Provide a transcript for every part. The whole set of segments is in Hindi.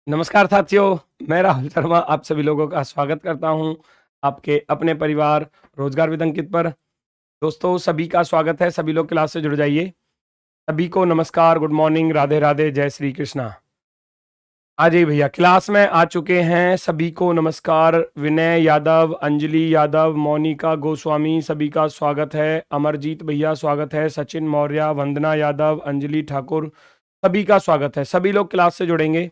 नमस्कार साथियों, मैं राहुल शर्मा आप सभी लोगों का स्वागत करता हूं आपके अपने परिवार रोजगार विद अंकित पर। दोस्तों सभी का स्वागत है, सभी लोग क्लास से जुड़ जाइए। सभी को नमस्कार, गुड मॉर्निंग, राधे राधे, जय श्री कृष्णा। आ जाइए भैया, क्लास में आ चुके हैं। सभी को नमस्कार। विनय यादव, अंजलि यादव, मोनिका गोस्वामी, सभी का स्वागत है। अमरजीत भैया स्वागत है। सचिन मौर्य, वंदना यादव, अंजलि ठाकुर, सभी का स्वागत है। सभी लोग क्लास से जुड़ेंगे।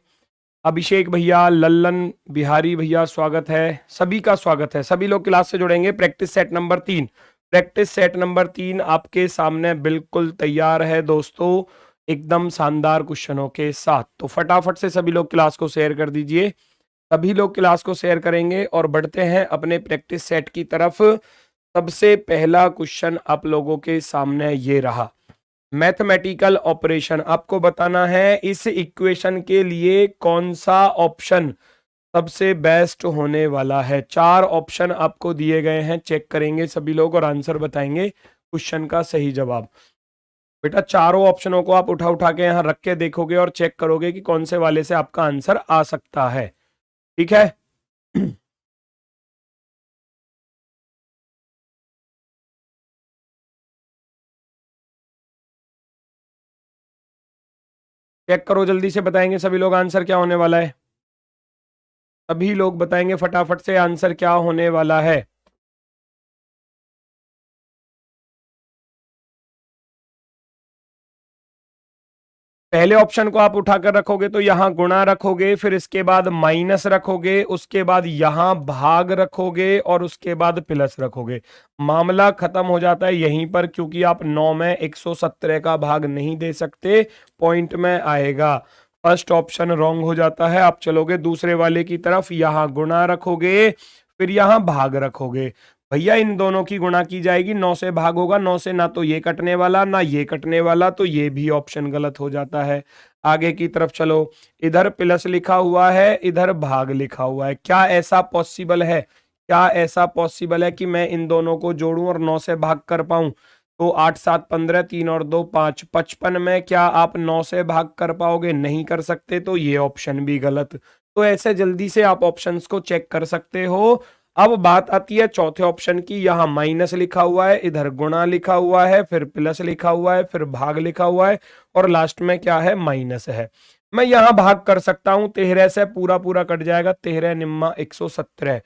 अभिषेक भैया, लल्लन बिहारी भैया स्वागत है। सभी का स्वागत है। सभी लोग क्लास से जुड़ेंगे। Practice set number 3, practice set number 3 आपके सामने बिल्कुल तैयार है दोस्तों, एकदम शानदार क्वेश्चनों के साथ। तो फटाफट से सभी लोग क्लास को शेयर कर दीजिए। सभी लोग क्लास को शेयर करेंगे और बढ़ते हैं अपने प्रैक्टिस सेट की तरफ। सबसे पहला क्वेश्चन आप लोगों के सामने ये रहा। मैथमेटिकल ऑपरेशन आपको बताना है, इस इक्वेशन के लिए कौन सा ऑप्शन सबसे बेस्ट होने वाला है। 4 ऑप्शन आपको दिए गए हैं, चेक करेंगे सभी लोग और आंसर बताएंगे क्वेश्चन का सही जवाब। बेटा चारों ऑप्शनों को आप उठा उठा के यहां रख के देखोगे और चेक करोगे कि कौन से वाले से आपका आंसर आ सकता है। ठीक है। चेक करो, जल्दी से बताएंगे सभी लोग आंसर क्या होने वाला है। सभी लोग बताएंगे फटाफट से आंसर क्या होने वाला है। पहले ऑप्शन को आप उठाकर रखोगे तो यहां गुणा रखोगे, फिर इसके बाद माइनस रखोगे, उसके बाद यहां भाग रखोगे और उसके बाद प्लस रखोगे। मामला खत्म हो जाता है यहीं पर, क्योंकि आप 9 में 117 का भाग नहीं दे सकते, पॉइंट में आएगा। फर्स्ट ऑप्शन रॉन्ग हो जाता है। आप चलोगे दूसरे वाले की तरफ, यहां गुणा रखोगे, फिर यहां भाग रखोगे। भैया इन दोनों की गुणा की जाएगी, 9 से भाग होगा, 9 से ना तो ये कटने वाला ना ये कटने वाला, तो ये भी ऑप्शन गलत हो जाता है। आगे की तरफ चलो, इधर प्लस लिखा हुआ है, इधर भाग लिखा हुआ है। क्या ऐसा पॉसिबल है, क्या ऐसा पॉसिबल है कि मैं इन दोनों को जोड़ूं और 9 से भाग कर पाऊं? तो 8 7 15, 3 और 2 5, 55 में क्या आप 9 से भाग कर पाओगे? नहीं कर सकते, तो ये ऑप्शन भी गलत। तो ऐसे जल्दी से आप ऑप्शंस को चेक कर सकते हो। अब बात आती है चौथे ऑप्शन की। यहां माइनस लिखा हुआ है, इधर गुणा लिखा हुआ है, फिर प्लस लिखा हुआ है, फिर भाग लिखा हुआ है और लास्ट में क्या है? माइनस है। मैं यहां भाग कर सकता हूं, 13 से पूरा पूरा कट जाएगा, 13 निम्मा 117।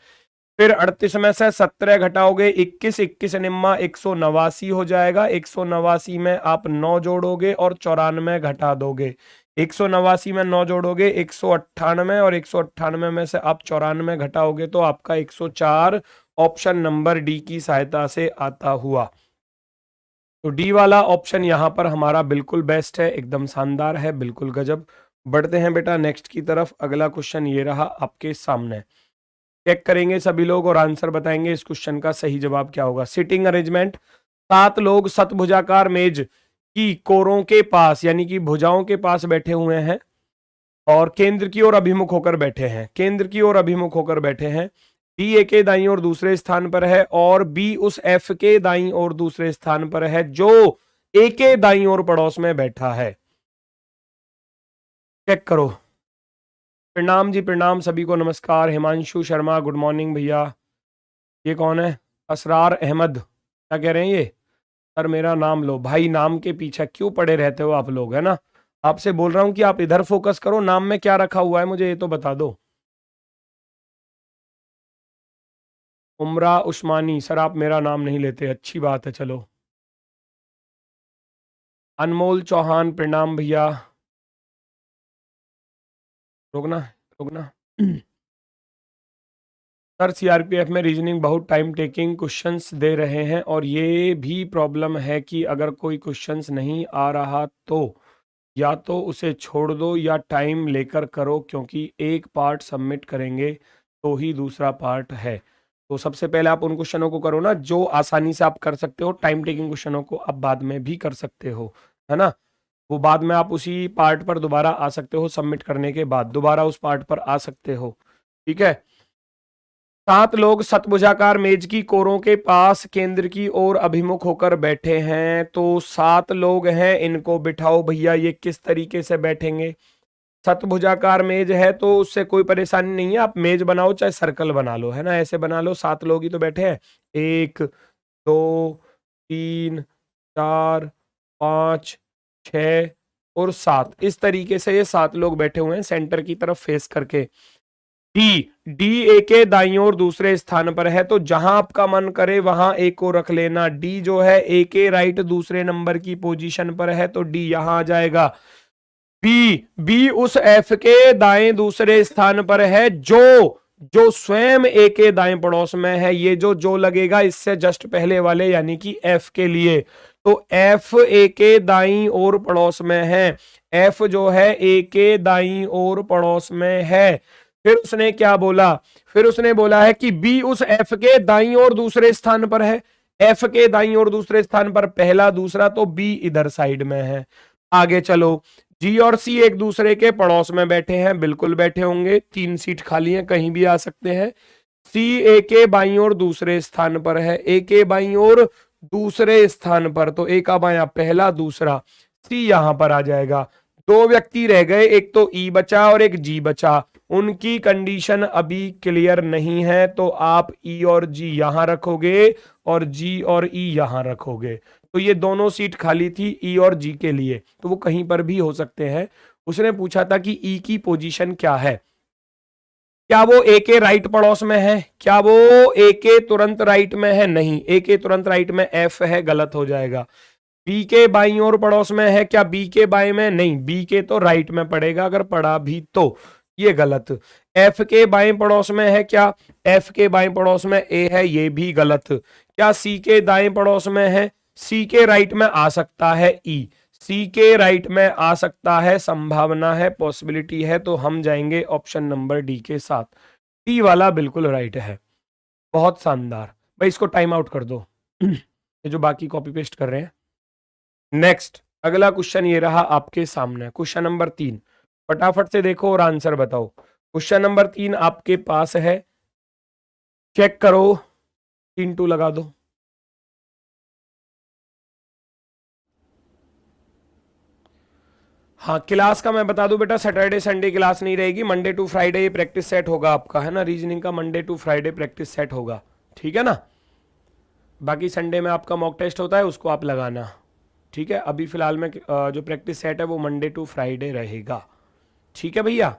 फिर 38 में से 17 घटाओगे 21, 21 निम्मा 189 हो जाएगा। 189 में आप 9 जोड़ोगे और 94 घटा दोगे। 189 में 9 जोड़ोगे 198, और 198 में से आप 94 घटाओगे तो आपका 104 ऑप्शन नंबर डी की सहायता से आता हुआ। तो डी वाला ऑप्शन यहां पर हमारा बिल्कुल बेस्ट है, एकदम शानदार है, बिल्कुल गजब। बढ़ते हैं बेटा नेक्स्ट की तरफ। अगला क्वेश्चन ये रहा आपके सामने। चेक करेंगे सभी लोग और आंसर बताएंगे इस क्वेश्चन का सही जवाब क्या होगा। सिटिंग अरेंजमेंट, 7 लोग सतभुजाकार मेज की कोरों के पास यानी कि भुजाओं के पास बैठे हुए हैं और केंद्र की ओर अभिमुख होकर बैठे हैं। केंद्र की ओर अभिमुख होकर बैठे हैं। बी ए के दाईं ओर दूसरे स्थान पर है और बी उस एफ के दाईं ओर दूसरे स्थान पर है जो ए के दाईं ओर पड़ोस में बैठा है। चेक करो। प्रणाम जी, प्रणाम, सभी को नमस्कार। हिमांशु शर्मा, गुड मॉर्निंग भैया। ये कौन है? असरार अहमद, क्या कह रहे हैं ये? सर मेरा नाम लो। भाई नाम के पीछे क्यों पड़े रहते हो आप लोग, है ना? आपसे बोल रहा हूं कि आप इधर फोकस करो, नाम में क्या रखा हुआ है मुझे ये तो बता दो। उमरा उस्मानी, सर आप मेरा नाम नहीं लेते, अच्छी बात है, चलो। अनमोल चौहान, प्रणाम भैया। रुकना, रुकना। सर सीआरपीएफ में रीजनिंग बहुत टाइम टेकिंग क्वेश्चंस दे रहे हैं और ये भी प्रॉब्लम है कि अगर कोई क्वेश्चंस नहीं आ रहा तो या तो उसे छोड़ दो या टाइम लेकर करो, क्योंकि एक पार्ट सबमिट करेंगे तो ही दूसरा पार्ट है। तो सबसे पहले आप उन क्वेश्चनों को करो ना जो आसानी से आप कर सकते हो। टाइम टेकिंग क्वेश्चनों को आप बाद में भी कर सकते हो, है ना? वो बाद में आप उसी पार्ट पर दोबारा आ सकते हो, सबमिट करने के बाद दोबारा उस पार्ट पर आ सकते हो। ठीक है। 7 लोग सतभुजाकार मेज की कोरों के पास केंद्र की ओर अभिमुख होकर बैठे हैं। तो 7 लोग हैं, इनको बिठाओ भैया। ये किस तरीके से बैठेंगे? शतभुजाकार मेज है तो उससे कोई परेशानी नहीं है, आप मेज बनाओ चाहे सर्कल बना लो, है ना, ऐसे बना लो। 7 लोग ही तो बैठे हैं, 1 2 3 4 5 6 और 7, इस तरीके से ये 7 लोग बैठे हुए हैं सेंटर की तरफ फेस करके। डी ए के दाईं ओर दूसरे स्थान पर है, तो जहां आपका मन करे वहां ए को रख लेना। डी जो है ए के राइट दूसरे नंबर की पोजीशन पर है, तो डी यहां आ जाएगा। बी उस एफ के दाएं दूसरे स्थान पर है जो स्वयं ए के दाएं पड़ोस में है। ये जो लगेगा इससे जस्ट पहले वाले यानी कि एफ के लिए, तो एफ ए के दाईं ओर पड़ोस में है। एफ जो है ए के दाईं ओर पड़ोस में है। फिर उसने क्या बोला, फिर उसने बोला है कि बी उस एफ के दाईं ओर दूसरे स्थान पर है। एफ के दाईं ओर दूसरे स्थान पर पहला दूसरा, तो बी इधर साइड में है। आगे चलो, जी और सी एक दूसरे के पड़ोस में बैठे हैं, बिल्कुल बैठे होंगे, 3 सीट खाली हैं, कहीं भी आ सकते हैं। सी ए के बाईं ओर दूसरे स्थान पर है, ए के बाईं ओर दूसरे स्थान पर, तो ए का बायां पहला दूसरा, सी यहां पर आ जाएगा। 2 व्यक्ति रह गए, एक तो ई बचा और एक जी बचा, उनकी कंडीशन अभी क्लियर नहीं है, तो आप ई और जी यहां रखोगे और जी और ई यहां रखोगे। तो ये दोनों सीट खाली थी ई और जी के लिए, तो वो कहीं पर भी हो सकते हैं। उसने पूछा था कि ई की पोजीशन क्या है, क्या वो ए के राइट पड़ोस में है, क्या वो ए के तुरंत राइट में है, नहीं, ए के तुरंत राइट में एफ है, गलत हो जाएगा। बी के बाईं ओर पड़ोस में है, क्या बी के बाएं में, नहीं, बी के तो राइट में पड़ेगा अगर पड़ा भी तो, ये गलत। एफ के बाएं पड़ोस में है, क्या एफ के बाएं पड़ोस में ए है, ये भी गलत। क्या सी के दाएं पड़ोस में है, सी के राइट में आ सकता है ई, सी के राइट में आ सकता है, संभावना है, पॉसिबिलिटी है, तो हम जाएंगे ऑप्शन नंबर डी के साथ। डी वाला बिल्कुल राइट है। बहुत शानदार भाई, इसको टाइम आउट कर दो ये जो बाकी कॉपी पेस्ट कर रहे हैं। नेक्स्ट अगला क्वेश्चन ये रहा आपके सामने, क्वेश्चन नंबर 3, फटाफट से देखो और आंसर बताओ। क्वेश्चन नंबर 3 आपके पास है, चेक करो, 3 लगा दो। हाँ, क्लास का मैं बता दूं बेटा, सैटरडे संडे क्लास नहीं रहेगी, मंडे टू फ्राइडे ये प्रैक्टिस सेट होगा आपका, है ना, रीजनिंग का Monday to Friday practice set होगा, ठीक है ना। बाकी संडे में आपका मॉक टेस्ट होता है, उसको आप लगाना, ठीक है। अभी फिलहाल में जो प्रैक्टिस सेट है वो मंडे टू फ्राइडे रहेगा, ठीक है भैया।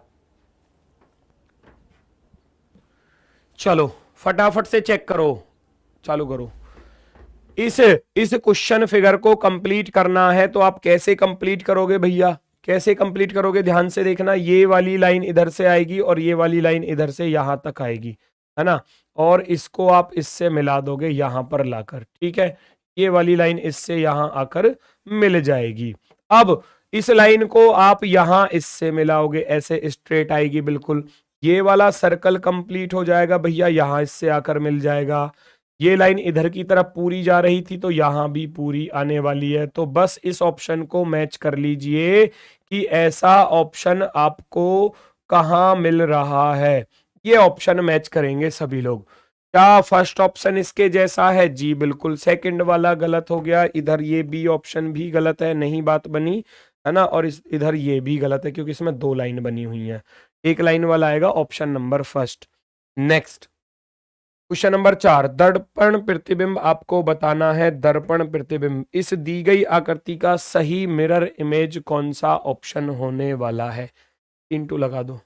चलो फटाफट से चेक करो, चालू करो। इस क्वेश्चन फिगर को कंप्लीट करना है, तो आप कैसे कंप्लीट करोगे भैया, कैसे कंप्लीट करोगे, ध्यान से देखना। ये वाली लाइन इधर से आएगी और ये वाली लाइन इधर से यहां तक आएगी, है ना, और इसको आप इससे मिला दोगे यहां पर लाकर, ठीक है। ये वाली लाइन इससे यहां आकर मिल जाएगी। अब इस लाइन को आप यहां इससे मिलाओगे, ऐसे स्ट्रेट आएगी बिल्कुल। ये वाला सर्कल कंप्लीट हो जाएगा भैया, यहां इससे आकर मिल जाएगा। ये लाइन इधर की तरफ पूरी जा रही थी, तो यहां भी पूरी आने वाली है। तो बस इस ऑप्शन को मैच कर लीजिए कि ऐसा ऑप्शन आपको कहां मिल रहा है। ये ऑप्शन मैच करेंगे सभी लोग। क्या फर्स्ट ऑप्शन इसके जैसा है, जी बिल्कुल। सेकंड वाला गलत हो गया, इधर ये बी ऑप्शन भी गलत है, नहीं बात बनी, है ना, और इधर ये भी गलत है क्योंकि इसमें 2 लाइन बनी हुई है। एक लाइन वाला आएगा option number first. Next question number 4, दर्पण प्रतिबिंब आपको बताना है। दर्पण प्रतिबिंब, इस दी गई आकृति का सही मिरर इमेज कौन सा ऑप्शन होने वाला है, 3 लगा दो,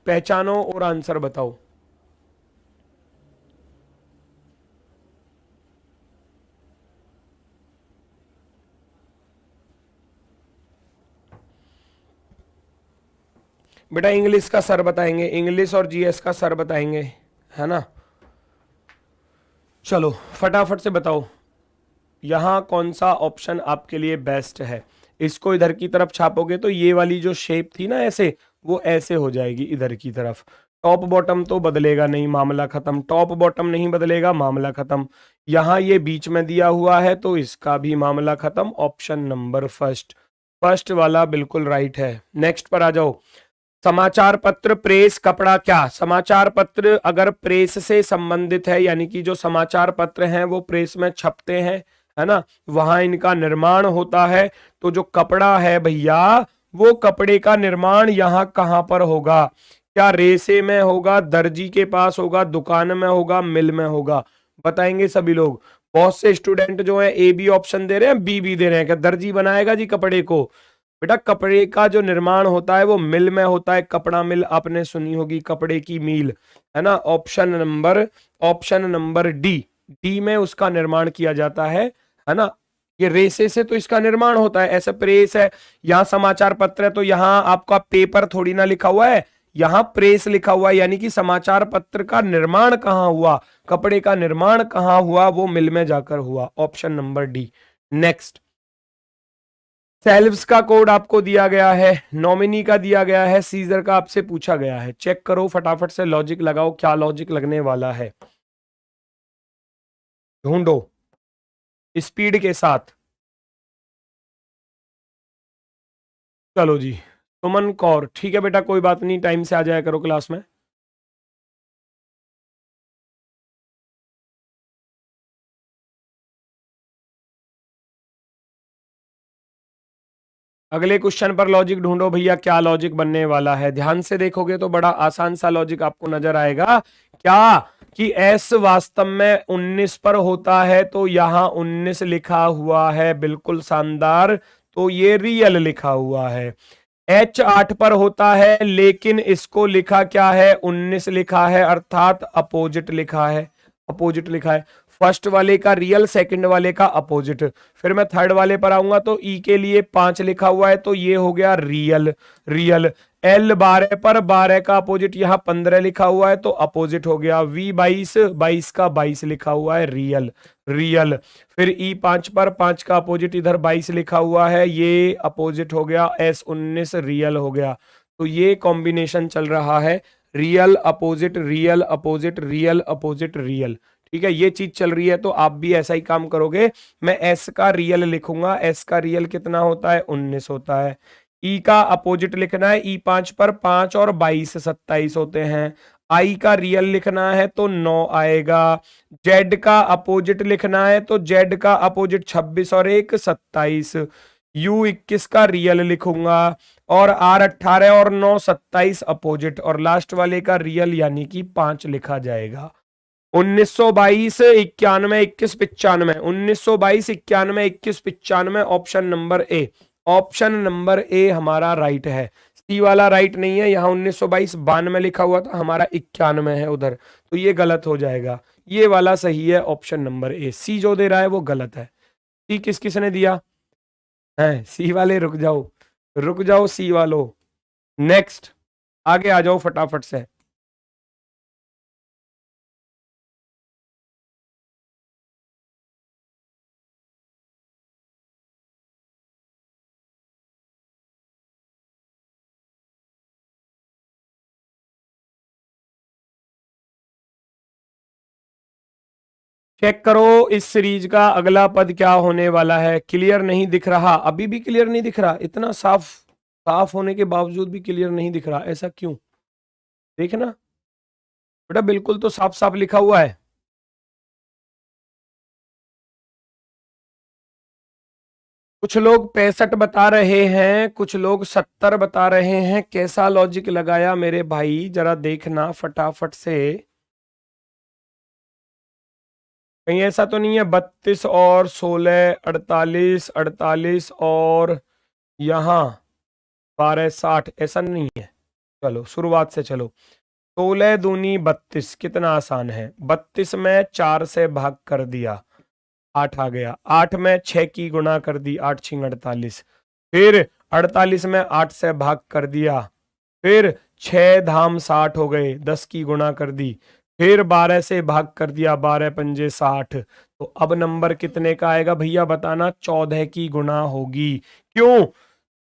पहचानो और आंसर बताओ। बेटा इंग्लिश का सर बताएंगे, इंग्लिश और जीएस का सर बताएंगे, है ना। चलो फटाफट से बताओ यहां कौन सा ऑप्शन आपके लिए बेस्ट है। इसको इधर की तरफ छापोगे तो ये वाली जो शेप थी ना ऐसे, वो ऐसे हो जाएगी इधर की तरफ। टॉप बॉटम तो बदलेगा नहीं, मामला खत्म। टॉप बॉटम नहीं बदलेगा, मामला खत्म। यहां ये बीच में दिया हुआ है तो इसका भी मामला खत्म। ऑप्शन नंबर फर्स्ट, फर्स्ट वाला बिल्कुल राइट है। नेक्स्ट पर आ जाओ। समाचार पत्र, प्रेस, कपड़ा, क्या समाचार पत्र अगर प्रेस से संबंधित है, यानी कि जो समाचार पत्र हैं वो प्रेस में छपते हैं, है ना, वहां इनका निर्माण होता है, तो जो कपड़ा है भैया वो कपड़े का निर्माण यहाँ कहाँ पर होगा? क्या रेसे में होगा, दर्जी के पास होगा, दुकान में होगा, मिल में होगा? बताएंगे सभी लोग। बहुत से स्टूडेंट जो है ए बी ऑप्शन दे रहे हैं, बी भी दे रहे हैं। क्या दर्जी बनाएगा जी कपड़े को? बेटा कपड़े का जो निर्माण होता है वो मिल में होता है। कपड़ा मिल आपने सुनी होगी, कपड़े की मील, है ना। ऑप्शन नंबर डी, डी में उसका निर्माण किया जाता है ना। ये रेसे से तो इसका निर्माण होता है। ऐसे प्रेस है, यहाँ समाचार पत्र है तो यहाँ आपका पेपर थोड़ी ना लिखा हुआ है, यहाँ प्रेस लिखा हुआ है। यानी कि समाचार पत्र का निर्माण कहाँ हुआ, कपड़े का निर्माण कहाँ हुआ, वो मिल में जाकर हुआ। Option number D. Next, selves का कोड आपको दिया गया है, नॉमिनी का दिया गया है, सीजर का आपसे पूछा गया है। चेक करो फटाफट से, लॉजिक लगाओ, क्या लॉजिक लगने वाला है, ढूंढो स्पीड के साथ। चलो जी, सुमन कौर, ठीक है बेटा, कोई बात नहीं, टाइम से आ जाया करो क्लास में। अगले क्वेश्चन पर लॉजिक ढूंढो भैया, क्या लॉजिक बनने वाला है। ध्यान से देखोगे तो बड़ा आसान सा लॉजिक आपको नजर आएगा। क्या कि एस वास्तव में 19 पर होता है, तो यहां 19 लिखा हुआ है, बिल्कुल शानदार, तो ये रियल लिखा हुआ है। एच 8 पर होता है लेकिन इसको लिखा क्या है, 19 लिखा है, अर्थात अपोजिट लिखा है, अपोजिट लिखा है। फर्स्ट वाले का रियल, सेकंड वाले का अपोजिट। फिर मैं थर्ड वाले पर आऊंगा तो ई के लिए 5 लिखा हुआ है, तो ये हो गया रियल, रियल। एल 12 पर 12 का अपोजिट यहाँ 15 लिखा हुआ है, तो अपोजिट हो गया। वी 22, 22 का 22 लिखा हुआ है, रियल, रियल। फिर ई 5 पर 5 का अपोजिट इधर 22 लिखा हुआ है, ये अपोजिट हो गया। एस 19 रियल हो गया। तो ये कॉम्बिनेशन चल रहा है, real opposite, real opposite, real opposite, real. ठीक है, ये चीज चल रही है, तो आप भी ऐसा ही काम करोगे। मैं एस का रियल लिखूंगा, एस का रियल कितना होता है, 19 होता है। ई का अपोजिट लिखना है, ई 5 पर 5 और 22 27 होते हैं। आई का रियल लिखना है तो 9 आएगा। जेड का अपोजिट लिखना है तो जेड का अपोजिट 26 और 1 27। यू 21 का रियल लिखूंगा, और आर 18 और 9 27 अपोजिट, और लास्ट वाले का रियल यानी कि 5 लिखा जाएगा। 1922 91 21 95, 1922 91 21 95, option number A, option number ए हमारा राइट है। सी वाला राइट नहीं है, यहाँ 1922 92 लिखा हुआ था, हमारा 91 है उधर, तो ये गलत हो जाएगा। ये वाला सही है, ऑप्शन नंबर ए। सी जो दे रहा है वो गलत है। सी किस किसने दिया है? सी वाले रुक जाओ, रुक जाओ सी वालों। नेक्स्ट, आगे आ जाओ फटाफट से। चेक करो इस सीरीज का अगला पद क्या होने वाला है। क्लियर नहीं दिख रहा? अभी भी क्लियर नहीं दिख रहा? इतना साफ, साफ होने के बावजूद भी क्लियर नहीं दिख रहा, ऐसा क्यों? देखना बेटा, बिल्कुल तो साफ साफ लिखा हुआ है। कुछ लोग 65 बता रहे हैं, कुछ लोग 70 बता रहे हैं। कैसा लॉजिक लगाया मेरे भाई, जरा देखना फटाफट से। कहीं ऐसा तो नहीं है 32 और 16 48, 48 और यहाँ 12 60, ऐसा नहीं है। चलो शुरुआत से चलो। 16 दूनी 32, कितना आसान है। 32 में 4 से भाग कर दिया, 8 आ गया। 8 में 6 की गुणा कर दी, 8 छिंग 48। फिर 48 में 8 से भाग कर दिया, फिर 6 धाम 60 हो गए, 10 की गुणा कर दी। फिर 12 से भाग कर दिया, 12 पंजे 60। तो अब नंबर कितने का आएगा भैया बताना? 14 की गुणा होगी। क्यों?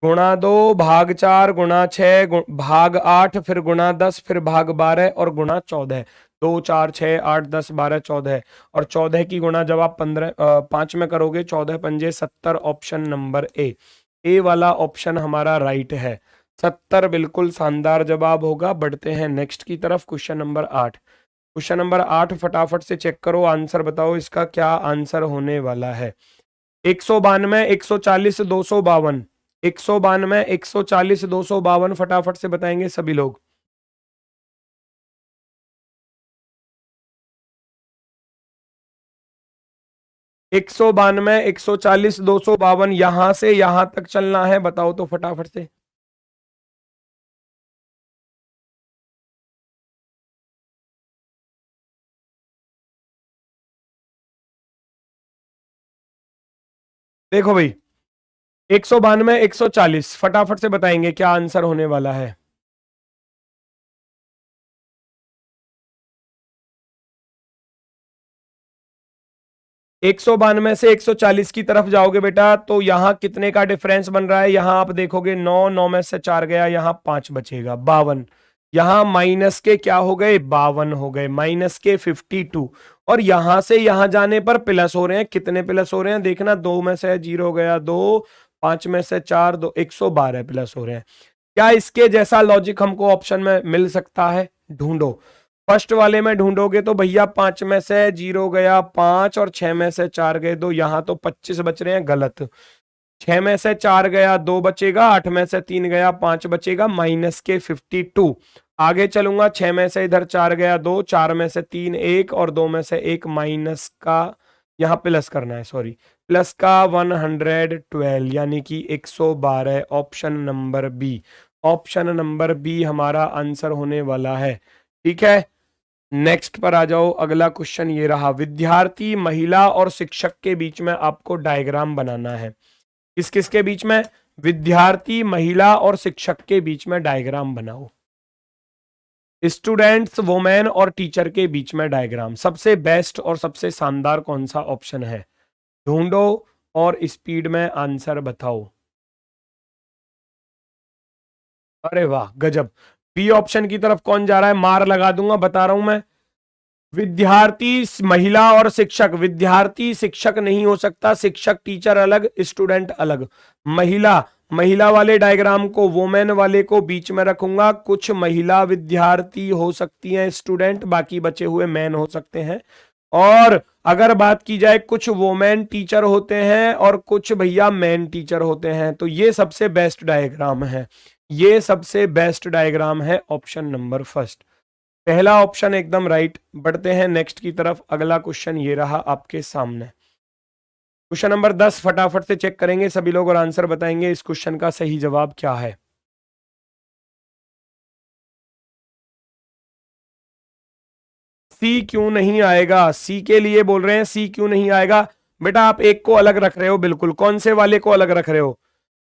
गुणा 2 भाग 4 गुणा 6 भाग 8, फिर गुणा 10, फिर भाग 12 और गुणा 14। 2 4 6 8 10 12 14, और 14 की गुणा जब आप 5 में करोगे, 14 पंजे 70, ऑप्शन नंबर ए, ए वाला ऑप्शन हमारा राइट है। 70 बिल्कुल शानदार जवाब होगा। बढ़ते हैं नेक्स्ट की तरफ, क्वेश्चन नंबर 8। क्वेश्चन नंबर 8 फटाफट से चेक करो, आंसर बताओ इसका क्या आंसर होने वाला है। 192 140 252, 192, 140, 252 फटाफट से बताएंगे सभी लोग। 192, 140, 252, यहां से यहां तक चलना है, बताओ तो फटाफट से। देखो भाई, 192, 140 फटाफट से बताएंगे क्या आंसर होने वाला है। एक सौ बानवे से 140 की तरफ जाओगे बेटा तो यहां कितने का डिफरेंस बन रहा है, यहां आप देखोगे 9, 9 में से 4 गया, यहां 5 बचेगा, 52। यहां माइनस के क्या हो गए, 52 हो गए, माइनस के 52। और यहां से यहां जाने पर प्लस हो रहे हैं, कितने प्लस हो रहे हैं देखना, 2 में से 0 गया 2, 5 में से 4 2, 112 प्लस हो रहे हैं। क्या इसके जैसा लॉजिक हमको ऑप्शन में मिल सकता है, ढूंढो। फर्स्ट वाले में ढूंढोगे तो भैया 5 में से 0 गया 5 और 6 में से 4 गए 2, यहां तो 25 बच रहे हैं, गलत। 6 में से 4 गया 2 बचेगा, 8 में से 3 गया 5 बचेगा, माइनस के 52। आगे चलूंगा, 6 में से इधर 4 गया 2, 4 में से 3 1 और 2 में से 1, माइनस का यहां प्लस करना है, सॉरी, प्लस का 112 यानी कि 112। Option number B, option number B हमारा आंसर होने वाला है। ठीक है, नेक्स्ट पर आ जाओ। अगला क्वेश्चन ये रहा, विद्यार्थी, महिला और शिक्षक के बीच में आपको डायग्राम बनाना है। किस किस के बीच में, विद्यार्थी, महिला और शिक्षक के बीच में डायग्राम बनाओ। स्टूडेंट्स, वुमेन और टीचर के बीच में डायग्राम। सबसे बेस्ट और सबसे शानदार कौन सा ऑप्शन है, ढूंढो और स्पीड में आंसर बताओ। अरे वाह गजब, बी ऑप्शन की तरफ कौन जा रहा है, मार लगा दूंगा, बता रहा हूं मैं। विद्यार्थी, महिला और शिक्षक, विद्यार्थी शिक्षक नहीं हो सकता, शिक्षक टीचर अलग, स्टूडेंट अलग। महिला, महिला वाले डायग्राम को वोमेन वाले को बीच में रखूंगा। कुछ महिला विद्यार्थी हो सकती हैं स्टूडेंट, बाकी बचे हुए मैन हो सकते हैं। और अगर बात की जाए कुछ वोमेन टीचर होते हैं और कुछ भैया मैन टीचर होते हैं, तो ये सबसे बेस्ट डायग्राम है, ये सबसे बेस्ट डायग्राम है ऑप्शन नंबर फर्स्ट। पहला ऑप्शन एकदम राइट। बढ़ते हैं नेक्स्ट की तरफ। अगला क्वेश्चन ये रहा आपके सामने, क्वेश्चन नंबर 10 फटाफट से चेक करेंगे सभी लोग और आंसर बताएंगे इस क्वेश्चन का सही जवाब क्या है। सी क्यों नहीं आएगा, सी के लिए बोल रहे हैं, सी क्यों नहीं आएगा बेटा, आप एक को अलग रख रहे हो, बिल्कुल। कौन से वाले को अलग रख रहे हो,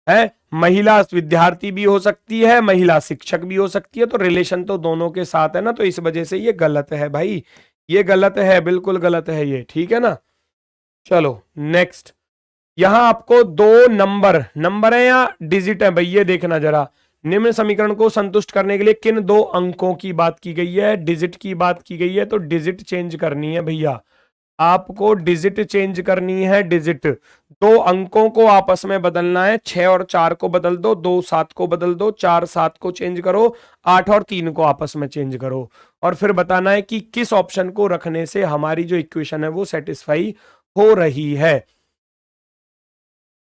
है महिला विद्यार्थी भी हो सकती है, महिला शिक्षक भी हो सकती है, तो रिलेशन तो दोनों के साथ है ना, तो इस वजह से ये गलत है भाई, ये गलत है, बिल्कुल गलत है ये, ठीक है ना। चलो नेक्स्ट, यहां आपको दो नंबर, नंबर है या डिजिट है भाई, ये देखना जरा। निम्न समीकरण को संतुष्ट करने के लिए किन दो अंकों की बात की गई है, डिजिट की बात की गई है, तो डिजिट चेंज करनी है भैया, आपको डिजिट चेंज करनी है, डिजिट। दो अंकों को आपस में बदलना है, 6 और 4 को बदल दो, 2 7 को बदल दो, 4 7 को चेंज करो, 8 और 3 को आपस में चेंज करो, और फिर बताना है कि किस ऑप्शन को रखने से हमारी जो इक्वेशन है वो सेटिस्फाई हो रही है।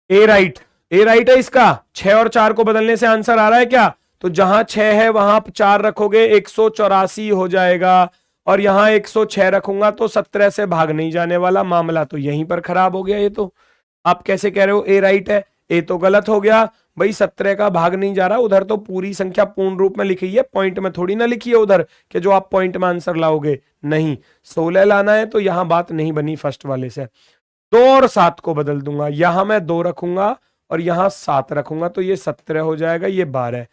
ए राइट, ए राइट है इसका। 6 और 4 को बदलने से आंसर आ रहा है क्या, तो जहां 6 है वहां 4 रखोगे, 184 हो जाएगा, और यहां 106 रखूंगा तो 17 से भाग नहीं जाने वाला, मामला तो यहीं पर खराब हो गया। ये तो आप कैसे कह रहे हो ए राइट है, ए तो गलत हो गया भाई, 17 का भाग नहीं जा रहा, उधर तो पूरी संख्या पूर्ण रूप में लिखी है, पॉइंट में थोड़ी ना लिखी है उधर कि जो आप पॉइंट में आंसर लाओगे, नहीं 16 लाना है, तो यहां बात नहीं बनी फर्स्ट वाले से। 2 और 7 को बदल दूंगा, यहां मैं 2 रखूंगा और यहां 7 रखूंगा, तो ये 17 हो जाएगा, ये 12,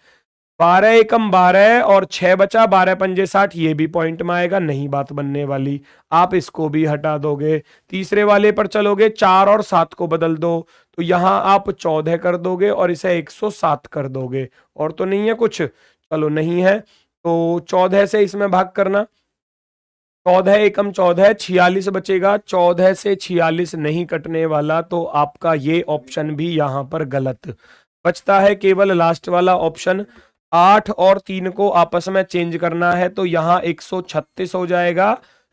12 एकम 12 और 6 बचा, 12 पंजे 60, ये भी पॉइंट में आएगा, नहीं बात बनने वाली, आप इसको भी हटा दोगे। तीसरे वाले पर चलोगे, 4 और 7 को बदल दो, तो यहां आप 14 कर दोगे और इसे 107 कर दोगे, और तो नहीं है कुछ, चलो नहीं है, तो 14 से इसमें भाग करना, 14 एकम 14, 46 बचेगा, 14 से 46 नहीं कटने वाला, तो आपका ये ऑप्शन भी यहां पर गलत। बचता है केवल लास्ट वाला ऑप्शन, 8 और 3 को आपस में चेंज करना है, तो यहां 136 हो जाएगा,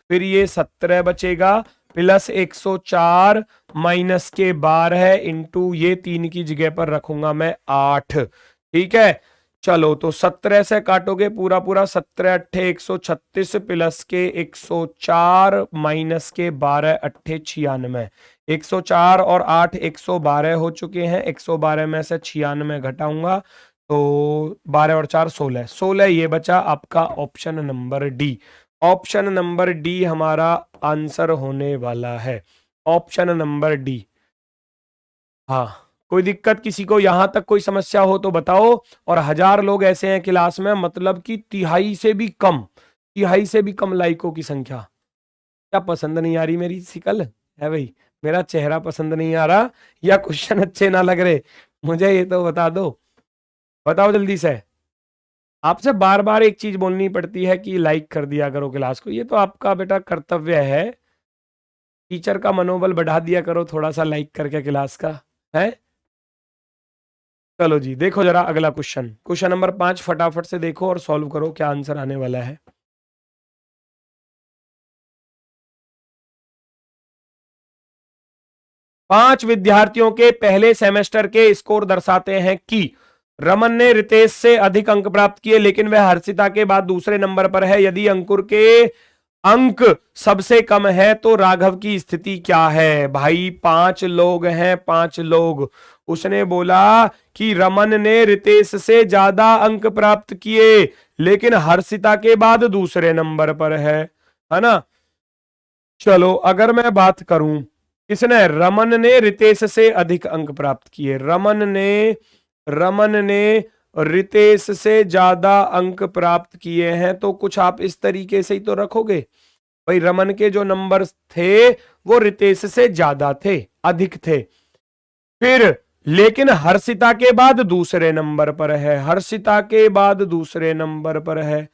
फिर ये 17 बचेगा, प्लस 104 माइनस के 12 इंटू ये 3 की जगह पर रखूंगा मैं 8। ठीक है, चलो तो 17 से काटोगे पूरा पूरा, 17 अट्ठे 136 प्लस के 104 माइनस के 12 अट्ठे 96। 104 और 8 112 हो चुके हैं, 112 में से 96 घटाऊंगा तो 12 और 4 16, 16 ये बचा आपका option number D. Option number D हमारा आंसर होने वाला है, ऑप्शन नंबर डी। हाँ, कोई दिक्कत किसी को, यहां तक कोई समस्या हो तो बताओ। और 1000 लोग ऐसे हैं क्लास में, मतलब कि तिहाई से भी कम, तिहाई से भी कम लाइकों की संख्या। क्या पसंद नहीं आ रही मेरी शिकल है भाई, मेरा चेहरा पसंद नहीं आ रहा, या क्वेश्चन अच्छे ना लग रहे, मुझे ये तो बता दो, बताओ जल्दी से। आपसे बार बार एक चीज बोलनी पड़ती है कि लाइक कर दिया करो क्लास को, ये तो आपका बेटा कर्तव्य है। टीचर का मनोबल बढ़ा दिया करो थोड़ा सा लाइक करके क्लास का, है। चलो जी, देखो जरा अगला क्वेश्चन, क्वेश्चन नंबर 5 फटाफट से देखो और सॉल्व करो, क्या आंसर आने वाला है। पांच विद्यार्थियों के पहले सेमेस्टर के स्कोर दर्शाते हैं कि रमन ने रितेश से अधिक अंक प्राप्त किए, लेकिन वह हर्षिता के बाद दूसरे नंबर पर है। यदि अंकुर के अंक सबसे कम है तो राघव की स्थिति क्या है। भाई 5 लोग हैं, 5 लोग। उसने बोला कि रमन ने रितेश से ज्यादा अंक प्राप्त किए, लेकिन हर्षिता के बाद दूसरे नंबर पर है ना। चलो अगर मैं बात करूं, किसने, रमन ने रितेश से अधिक अंक प्राप्त किए, रमन ने रितेश से ज्यादा अंक प्राप्त किए हैं, तो कुछ आप इस तरीके से ही तो रखोगे। भाई रमन के जो नंबर थे वो रितेश से ज्यादा थे, अधिक थे। फिर लेकिन हर्षिता के बाद दूसरे नंबर पर है, हर्षिता के बाद दूसरे नंबर पर है,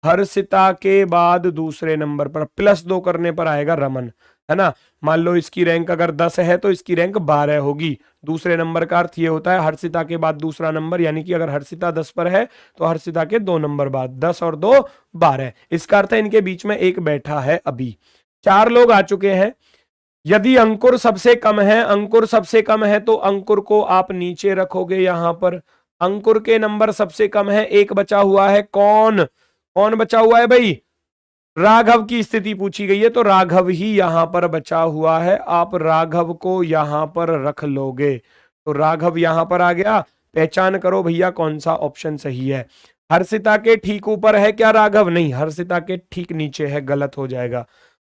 हर्षिता के बाद दूसरे नंबर पर, +2 करने पर आएगा रमन, है ना। मान लो इसकी रैंक अगर 10 है तो इसकी रैंक 12 होगी। दूसरे नंबर का अर्थ ये होता है हर्षिता के बाद दूसरा नंबर, यानी कि अगर हर्षिता 10 पर है तो हर्षिता के 2 नंबर बाद, 10 और 2 12। इसका अर्थ है इनके बीच में एक बैठा है अभी। 4 लोग आ चुके हैं। यदि अंकुर सबसे कम है, अंकुर सबसे कम है तो अंकुर को आप नीचे रखोगे यहां पर। अंकुर के नंबर सबसे कम है, एक बचा हुआ है, कौन कौन बचा हुआ है भाई, राघव की स्थिति पूछी गई है तो राघव ही यहां पर बचा हुआ है। आप राघव को यहां पर रख लोगे तो राघव यहां पर आ गया। पहचान करो भैया कौन सा ऑप्शन सही है। हर्षिता के ठीक ऊपर है क्या राघव, नहीं, हर्षिता के ठीक नीचे है, गलत हो जाएगा।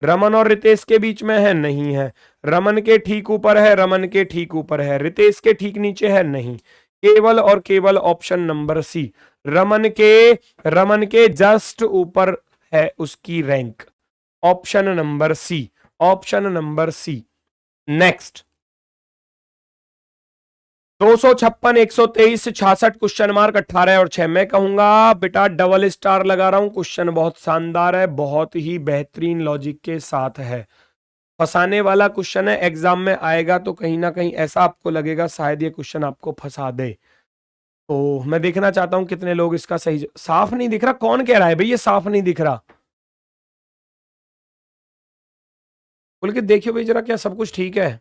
रमन और रितेश के बीच में है, नहीं है। रमन के ठीक ऊपर है, रमन के ठीक ऊपर है। रितेश के ठीक नीचे है, नहीं। केवल और केवल ऑप्शन नंबर सी, रमन के जस्ट ऊपर है उसकी रैंक। Option number C, option number C. Next 256, 123, 66, question mark 18 और 6। मैं कहूंगा बेटा डबल स्टार लगा रहा हूं, क्वेश्चन बहुत शानदार है, बहुत ही बेहतरीन लॉजिक के साथ है। फंसाने वाला क्वेश्चन है, एग्जाम में आएगा तो कहीं ना कहीं ऐसा आपको लगेगा शायद ये क्वेश्चन आपको फंसा दे। तो मैं देखना चाहता हूं कितने लोग इसका सही, साफ नहीं दिख रहा, कौन कह रहा है भाई ये साफ नहीं दिख रहा, बोल के देखियो भाई जरा, क्या सब कुछ ठीक है।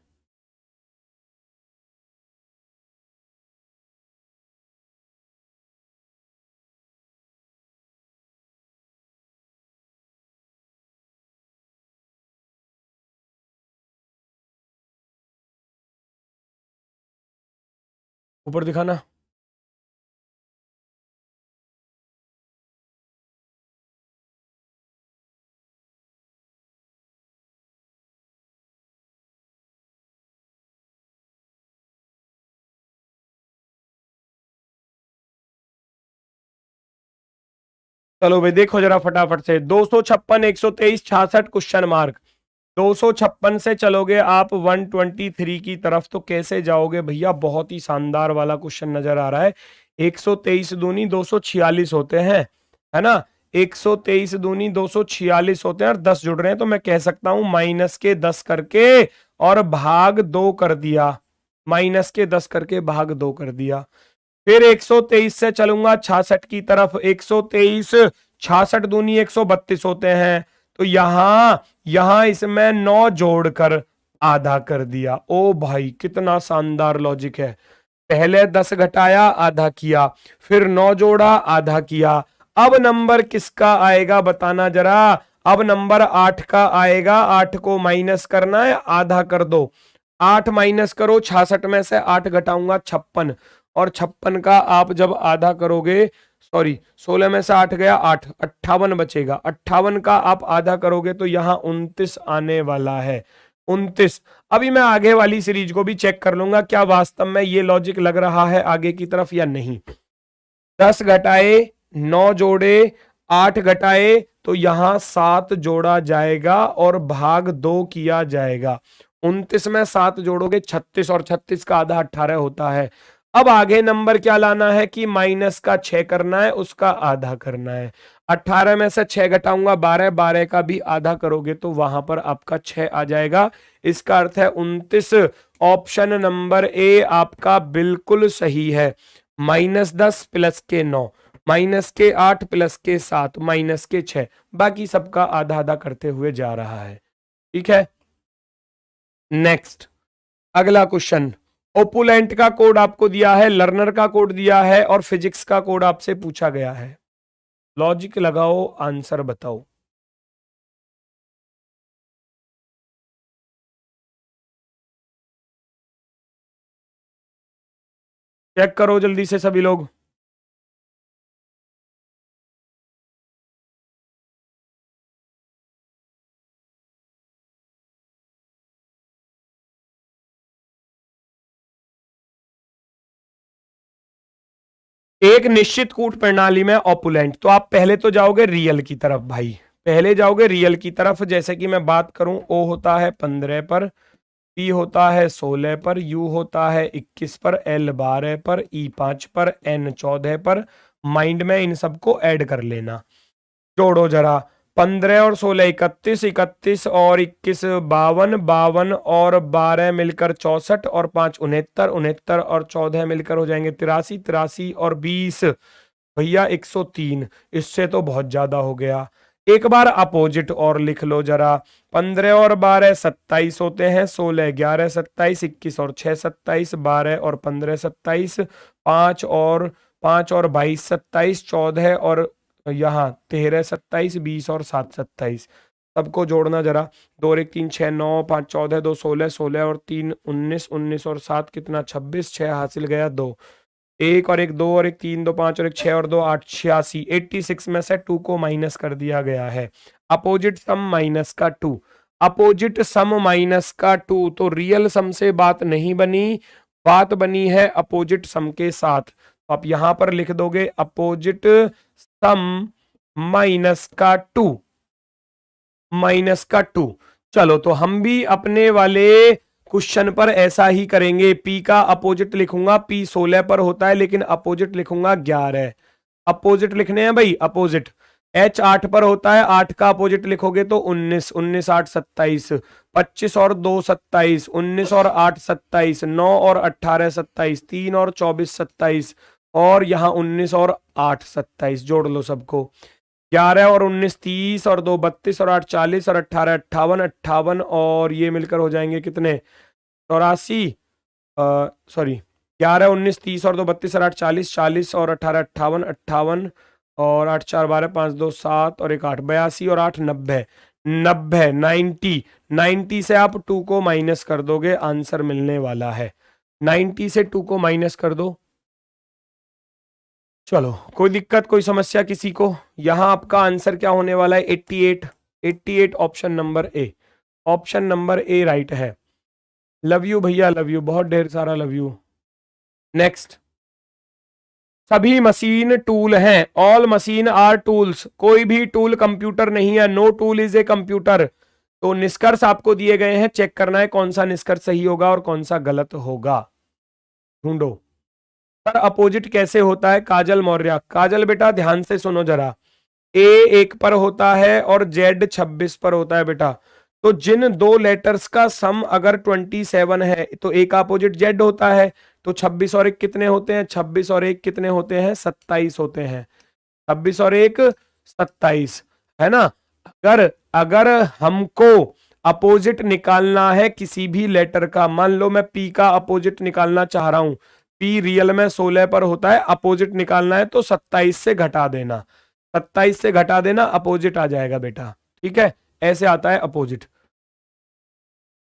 ऊपर दिखाना। चलो भाई देखो जरा फटाफट से, 256, 123, 66, क्वेश्चन मार्क। 256 से चलोगे आप 123 की तरफ तो कैसे जाओगे भैया, बहुत ही शानदार वाला क्वेश्चन नजर आ रहा है। 123 दूनी 246 होते हैं, है ना। 123 दूनी 246 होते हैं और 10 जुड़ रहे हैं, तो मैं कह सकता हूं माइनस के 10 करके और भाग 2 कर दिया, माइनस के 10 करके भाग 2 कर दिया। फिर 123 से चलूंगा 66 की तरफ, 123 66 दूनी 132 होते हैं, तो यहां इसमें 9 जोड़कर आधा कर दिया। ओ भाई कितना शानदार लॉजिक है। पहले 10 घटाया आधा किया, फिर 9 जोड़ा आधा किया। अब नंबर किसका आएगा बताना जरा। अब नंबर 8 का आएगा। 8 को माइनस करना है, आधा कर दो। 8 माइनस करो, 66 में से 8 घटाऊंगा 56, और 56 का आप जब आधा करोगे, सॉरी 16 में से 8 गया 8, 58 बचेगा। 58 का आप आधा करोगे तो यहां 29 आने वाला है। 29। अभी मैं आगे वाली सीरीज को भी चेक कर लूंगा क्या वास्तव में ये लॉजिक लग रहा है आगे की तरफ या नहीं। 10 घटाए 9 जोड़े 8 घटाए तो यहां 7 जोड़ा जाएगा और भाग 2 किया जाएगा। 29 में 7 जोड़ोगे 36, और 36 का आधा 18 होता है। अब आगे नंबर क्या लाना है कि माइनस का 6 करना है, उसका आधा करना है। 18 में से 6 घटाऊंगा 12, 12 का भी आधा करोगे तो वहां पर आपका 6 आ जाएगा। इसका अर्थ है 29। ऑप्शन नंबर ए आपका बिल्कुल सही है। -10 प्लस के 9, माइनस के 8 प्लस के 7, माइनस के 6, बाकी सबका आधा आधा करते हुए जा रहा है। ठीक है, नेक्स्ट अगला क्वेश्चन। ओपुलेंट का कोड आपको दिया है, लर्नर का कोड दिया है, और फिजिक्स का कोड आपसे पूछा गया है। लॉजिक लगाओ, आंसर बताओ। चेक करो जल्दी से सभी लोग। एक निश्चित कूट प्रणाली में ऑपुलेंट, तो आप पहले तो जाओगे रियल की तरफ भाई, पहले जाओगे रियल की तरफ। जैसे कि मैं बात करूं, ओ होता है 15 पर, पी होता है 16 पर, यू होता है 21 पर, एल 12 पर, ई 5 पर, एन 14 पर। माइंड में इन सबको ऐड कर लेना। जोड़ो जरा। 15 और 16 31, 31 और 21 52, 52 और 12 मिलकर 64, और 5 69, 69 और 14 मिलकर हो जाएंगे 83, 83 और 20 भैया 103। इससे तो बहुत ज्यादा हो गया। एक बार अपोजिट और लिख लो जरा। 15 और 12 27 होते हैं, 16 11 27, 21 और 6 27, 12 और 15 27, 5 और 22 27, 14 और यहाँ 13 27, 20 और 7 27। सबको जोड़ना जरा। 2 और 1 3 6 9, 5 14, 2 16, 16 और 3 19, 19 और 7 कितना 26, 6 हासिल गया 2, 1 और 1 2 और 1 3 2 5 और 1 6 और 2 8, 86। 86 में से 2 को माइनस कर दिया गया है। अपोजिट सम माइनस का 2, अपोजिट सम माइनस का 2, तो रियल सम से बात नहीं बनी, बात बनी है अपोजिट सम के साथ। आप यहां पर लिख दोगे अपोजिट सम माइनस का 2, माइनस का 2। चलो तो हम भी अपने वाले क्वेश्चन पर ऐसा ही करेंगे। पी का अपोजिट लिखूंगा, पी 16 पर होता है लेकिन अपोजिट लिखूंगा 11। अपोजिट लिखने हैं भाई, अपोजिट। एच 8 पर होता है, 8 का अपोजिट लिखोगे तो 19, 19 8 27, 25 और 2 27, 19 और 8 27, 9 और 18 27, 3 और 24 27, और यहां 19 और 8 27। जोड़ लो सबको। 11 और 19 30, और 2 32, और 8 40, और 18 58, 58 और ये मिलकर हो जाएंगे कितने 84, सॉरी 11 19 30 और 2 32 और 8 40, 40 और 18 58, 58 और 8 4 12, 5 2 7 और 1 8, 82 और 8 90, 90 90। 90 से आप 2 को माइनस कर दोगे, आंसर मिलने वाला है। 90 से 2 को माइनस कर दो। चलो कोई दिक्कत कोई समस्या किसी को। यहां आपका आंसर क्या होने वाला है 88, 88 option number A, option number A right है। लव यू भैया, लव यू, बहुत ढेर सारा लव यू। नेक्स्ट, सभी मशीन टूल हैं, ऑल मशीन आर टूल्स, कोई भी टूल कंप्यूटर नहीं है, no tool is a computer. तो निष्कर्ष आपको दिए गए हैं, चेक करना है कौन सा निष्कर्ष सही होगा और कौन सा गलत होगा। ढूंढो। सर अपोजिट कैसे होता है काजल मौर्य? काजल बेटा ध्यान से सुनो जरा। ए 1 पर होता है और जेड 26 पर होता है बेटा। तो जिन दो लेटर्स का सम अगर 27 है तो ए का अपोजिट जेड होता है। तो 26 और 1 कितने होते हैं? 26 और 1 कितने होते हैं? 27 होते हैं। 26 और 1 27 है ना। अगर अगर हमको अपोजिट निकालना है किसी भी लेटर का, मान लो मैं पी का अपोजिट निकालना चाह रहा हूं, पी रियल में 16 पर होता है, अपोजिट निकालना है तो 27 से घटा देना, 27 से घटा देना, अपोजिट आ जाएगा बेटा। ठीक है, ऐसे आता है अपोजिट,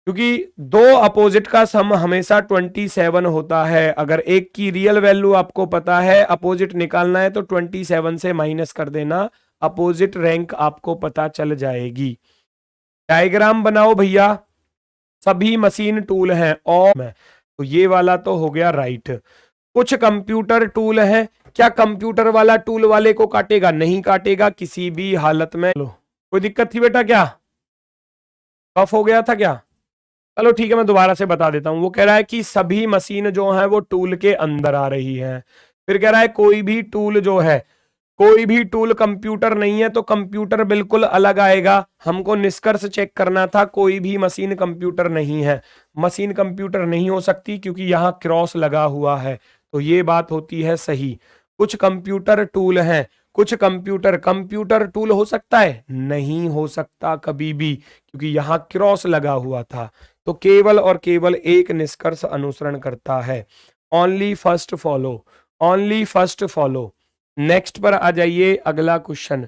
क्योंकि दो अपोजिट का सम हमेशा 27 होता है। अगर एक की रियल वैल्यू आपको पता है, अपोजिट निकालना है तो 27 से माइनस कर देना, अपोजिट रैंक आपको पता चल जाएगी। डायग्राम बनाओ भैया, सभी मशीन टूल हैं और तो ये वाला तो हो गया राइट। कुछ कंप्यूटर टूल हैं, क्या कंप्यूटर वाला टूल वाले को काटेगा? नहीं काटेगा किसी भी हालत में। लो, कोई दिक्कत थी बेटा? क्या कफ हो गया था क्या? चलो ठीक है, मैं दोबारा से बता देता हूं। वो कह रहा है कि सभी मशीन जो है वो टूल के अंदर आ रही है। फिर कह रहा है कोई भी टूल जो है, कोई भी टूल कंप्यूटर नहीं है, तो कंप्यूटर बिल्कुल अलग आएगा। हमको निष्कर्ष चेक करना था, कोई भी मशीन कंप्यूटर नहीं है। मशीन कंप्यूटर नहीं हो सकती क्योंकि यहां क्रॉस लगा हुआ है, तो ये बात होती है सही। कुछ कंप्यूटर टूल हैं, कुछ कंप्यूटर टूल हो सकता है? नहीं हो सकता कभी भी, क्योंकि यहां क्रॉस लगा हुआ था। तो केवल और केवल एक निष्कर्ष अनुसरण करता है, only first follow, only first follow. Next पर आ जाइए, अगला क्वेश्चन।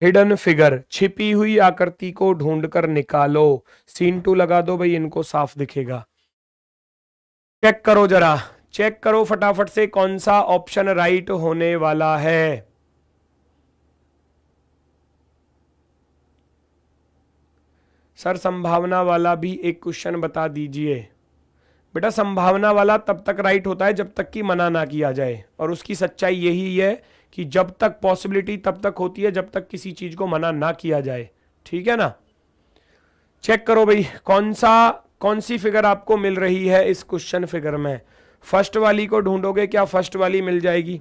हिडन फिगर, छिपी हुई आकृति को ढूंढकर निकालो। सीन 2 लगा दो भाई, इनको साफ दिखेगा। चेक करो जरा, चेक करो फटाफट से कौन सा ऑप्शन राइट होने वाला है। सर संभावना वाला भी एक क्वेश्चन बता दीजिए। बेटा संभावना वाला तब तक राइट होता है जब तक कि मना ना किया जाए, और उसकी सच्चाई यही है कि जब तक पॉसिबिलिटी तब तक होती है जब तक किसी चीज को मना ना किया जाए। ठीक है ना? चेक करो भाई, कौन सी फिगर आपको मिल रही है इस क्वेश्चन फिगर में। फर्स्ट वाली को ढूंढोगे, क्या फर्स्ट वाली मिल जाएगी?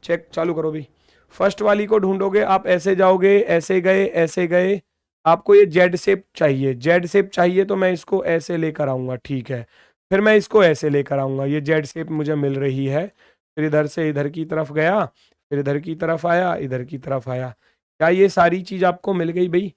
चेक चालू करो भाई। फर्स्ट वाली को ढूंढोगे, आप ऐसे जाओगे, ऐसे गए, ऐसे गए, आपको ये जेड शेप चाहिए, जेड शेप चाहिए तो मैं इसको ऐसे लेकर आऊंगा। ठीक है, फिर मैं इसको ऐसे लेकर आऊंगा, ये जेड शेप मुझे मिल रही है। फिर इधर से इधर की तरफ गया, फिर इधर की तरफ आया, इधर की तरफ आया। क्या ये सारी चीज आपको मिल गई भाई?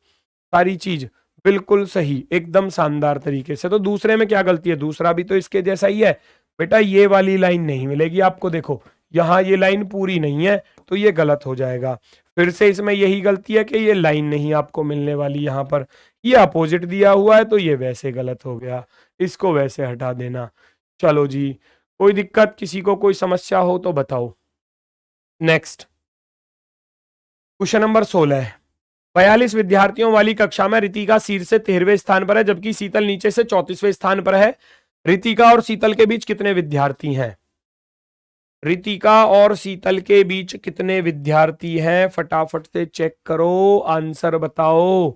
सारी चीज बिल्कुल सही, एकदम शानदार तरीके से। तो दूसरे में क्या गलती है? दूसरा भी तो इसके जैसा ही है बेटा, ये वाली लाइन नहीं मिलेगी आपको। देखो यहां ये लाइन पूरी नहीं है, तो ये गलत हो जाएगा। फिर से इसमें यही गलती है कि ये लाइन नहीं आपको मिलने वाली यहां पर, ये अपोजिट दिया हुआ है, तो ये वैसे गलत हो गया, इसको वैसे हटा देना। चलो जी, कोई दिक्कत, किसी को कोई समस्या हो तो बताओ। नेक्स्ट क्वेश्चन नंबर 16 है। 42 विद्यार्थियों वाली कक्षा में रितिका शीर्ष से 13वें स्थान पर है, जबकि शीतल नीचे से 34वें स्थान पर है। रितिका और शीतल के बीच कितने विद्यार्थी हैं? रितिका और शीतल के बीच कितने विद्यार्थी हैं? फटाफट से चेक करो, आंसर बताओ।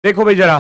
देखो भाई जरा,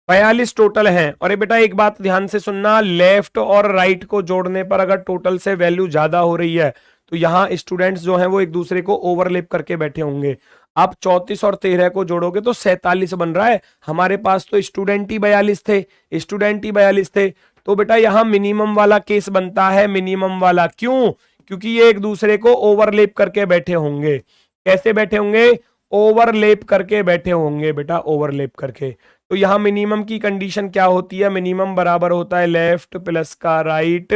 42 टोटल हैं, और ये बेटा एक बात ध्यान से सुनना, लेफ्ट और राइट को जोड़ने पर अगर टोटल से वैल्यू ज्यादा हो रही है तो यहां स्टूडेंट्स जो हैं वो एक दूसरे को ओवरलैप करके बैठे होंगे। आप 34 और 13 को जोड़ोगे तो 47 बन रहा है। हमारे पास तो स्टूडेंट ही 42 थे, स्टूडेंट ही 42 थे, तो बेटा यहां मिनिमम वाला केस बनता है। मिनिमम वाला क्यों? क्योंकि ये एक दूसरे को ओवरलैप करके बैठे होंगे। कैसे बैठे होंगे? ओवरलैप करके बैठे होंगे बेटा, ओवरलैप करके। तो यहां मिनिमम की कंडीशन क्या होती है? मिनिमम बराबर होता है लेफ्ट प्लस का राइट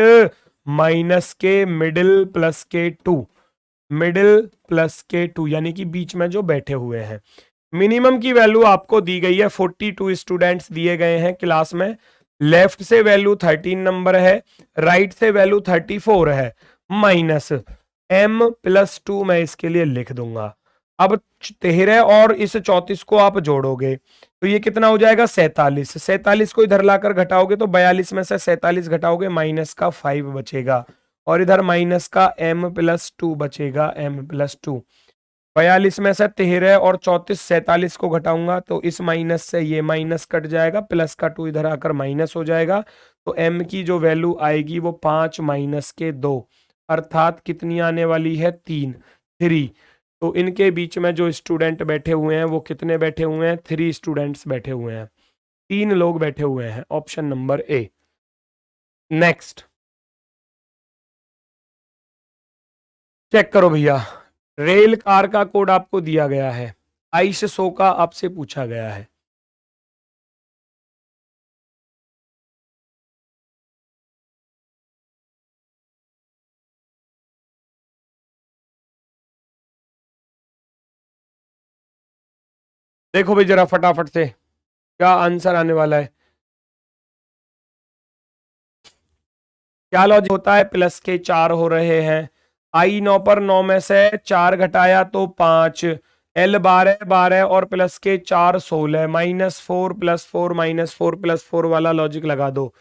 माइनस के मिडिल प्लस के 2, मिडिल प्लस के 2, यानी कि बीच में जो बैठे हुए हैं। मिनिमम की वैल्यू आपको दी गई है, 42 स्टूडेंट्स दिए गए हैं क्लास में। लेफ्ट से वैल्यू 13 नंबर है, राइट से वैल्यू 34 है, माइनस m प्लस 2 मैं इसके लिए लिख दूंगा। अब 13 और इस 34 को आप जोड़ोगे तो ये कितना हो जाएगा? 47। 47 को इधर लाकर घटाओगे तो 42 में से 47 घटाओगे, माइनस का 5 बचेगा, और इधर माइनस का m प्लस 2 बचेगा, m प्लस 2। 42 में से 13 और 34 47 को घटाऊंगा तो इस माइनस से ये माइनस कट जाएगा, प्लस का 2 इधर आकर माइनस हो जाएगा, तो m की जो वैल्यू आएगी वो 5 माइनस के 2, अर्थात कितनी आने वाली है? 3। तो इनके बीच में जो स्टूडेंट बैठे हुए हैं वो कितने बैठे हुए हैं? 3 स्टूडेंट्स बैठे हुए हैं। 3 लोग बैठे हुए हैं, option number A. Next check करो भैया, रेल कार का कोड आपको दिया गया है, आइस 100 का आपसे पूछा गया है। देखो भाई जरा फटाफट से क्या आंसर आने वाला है। क्या लॉजिक होता है, प्लस के 4 हो रहे हैं, आई 9 पर 9 में से 4 घटाया तो 5, एल 12 12 और प्लस के 4 16, -4 +4 -4 +4 वाला लॉजिक लगा दो।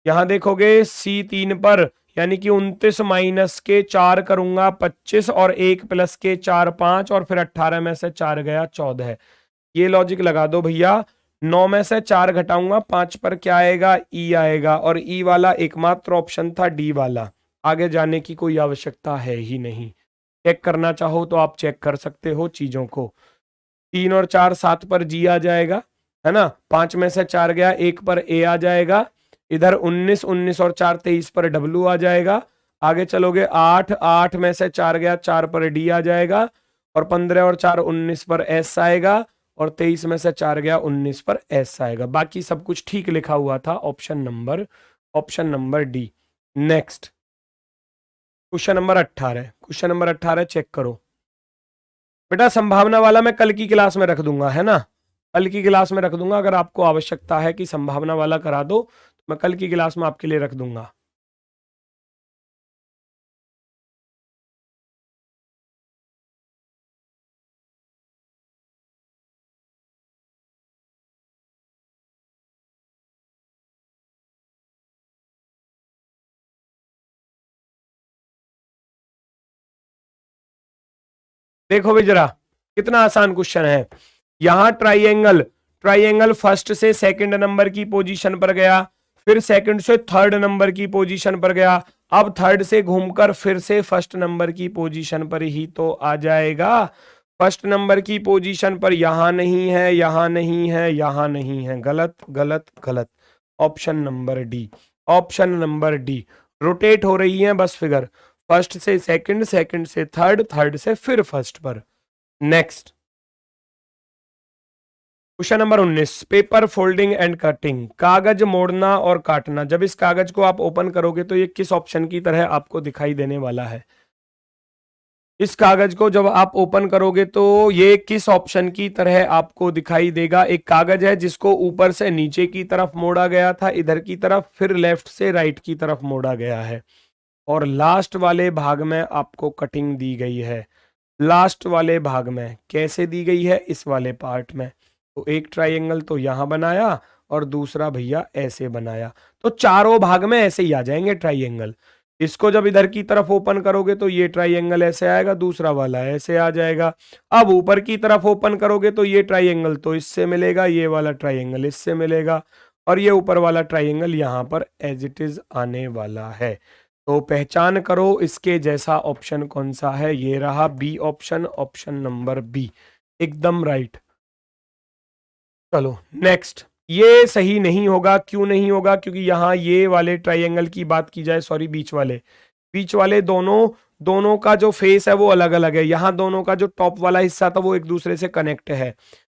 यहां देखोगे सी 3 पर यानी कि 29 माइनस के 4 करूंगा 25 और 1 प्लस के 4 5 और फिर 18 में से 4 गया 14। ये लॉजिक लगा दो भैया। 9 में से 4 घटाऊंगा 5 पर क्या आएगा, ई आएगा, और ई वाला एकमात्र ऑप्शन था डी वाला। आगे जाने की कोई आवश्यकता है ही नहीं। चेक करना चाहो तो आप चेक कर सकते हो चीजों को। 3 और 4 7 पर जी आ जाएगा, है ना। 5 में से 4 गया, 1 पर ए आ जाएगा। इधर 19 19 और 4 23 पर डब्ल्यू आ जाएगा। आगे चलोगे 8 8 में से 4 गया, 4 पर डी आ जाएगा। और 15 और 4 19 पर एस आएगा। और 23 में से 4 गया, 19 पर एस आएगा। बाकी सब कुछ ठीक लिखा हुआ था, option number D. Next question number 18। Question number 18 check करो बेटा। संभावना वाला मैं कल की क्लास में रख दूंगा, है ना। कल की क्लास में रख दूंगा। अगर आपको आवश्यकता है कि संभावना वाला करा दो तो मैं कल की क्लास में आपके लिए रख दूंगा। देखो भाई जरा कितना आसान क्वेश्चन है। यहां ट्राइएंगल ट्राइएंगल फर्स्ट से सेकंड नंबर की पोजीशन पर गया, फिर सेकंड से थर्ड नंबर की पोजीशन पर गया, अब थर्ड से घूमकर फिर से फर्स्ट नंबर की पोजीशन पर ही तो आ जाएगा। फर्स्ट नंबर की पोजीशन पर यहां नहीं है, यहां नहीं है, यहां नहीं है। गलत गलत गलत। Option number D, option number D. Rotate हो रही है बस फिगर, फर्स्ट से सेकंड, सेकंड से थर्ड, थर्ड से फिर फर्स्ट पर। Next question number 19, paper folding and cutting. कागज मोड़ना और काटना। जब इस कागज को आप ओपन करोगे तो ये किस ऑप्शन की तरह आपको दिखाई देने वाला है। इस कागज को जब आप ओपन करोगे तो ये किस ऑप्शन की तरह आपको दिखाई देगा। एक कागज है जिसको ऊपर से नीचे की तरफ मोड़ा गया था, इधर की तरफ, फिर लेफ्ट से राइट की तरफ मोड़ा गया है, और लास्ट वाले भाग में आपको कटिंग दी गई है। लास्ट वाले भाग में कैसे दी गई है, इस वाले पार्ट में। तो एक ट्राइंगल तो यहां बनाया और दूसरा भैया ऐसे बनाया, तो चारों भाग में ऐसे ही आ जाएंगे ट्राइंगल। इसको जब इधर की तरफ ओपन करोगे तो ये ट्राइंगल ऐसे आएगा, दूसरा वाला ऐसे आ जाएगा। अब ऊपर की तरफ ओपन करोगे तो ये ट्राइंगल तो इससे मिलेगा, ये वाला ट्राइंगल इससे मिलेगा, और ये ऊपर वाला ट्राइंगल यहां पर एज इट इज आने वाला है। तो पहचान करो इसके जैसा ऑप्शन कौन सा है। ये रहा B option, option number B, एकदम राइट। चलो नेक्स्ट। ये सही नहीं होगा, क्यों नहीं होगा, क्योंकि यहाँ ये वाले ट्राइंगल की बात की जाए, सॉरी बीच वाले दोनों का जो फेस है वो अलग अलग है। यहाँ दोनों का जो टॉप वाला हिस्सा था वो एक दूसरे से कनेक्ट है।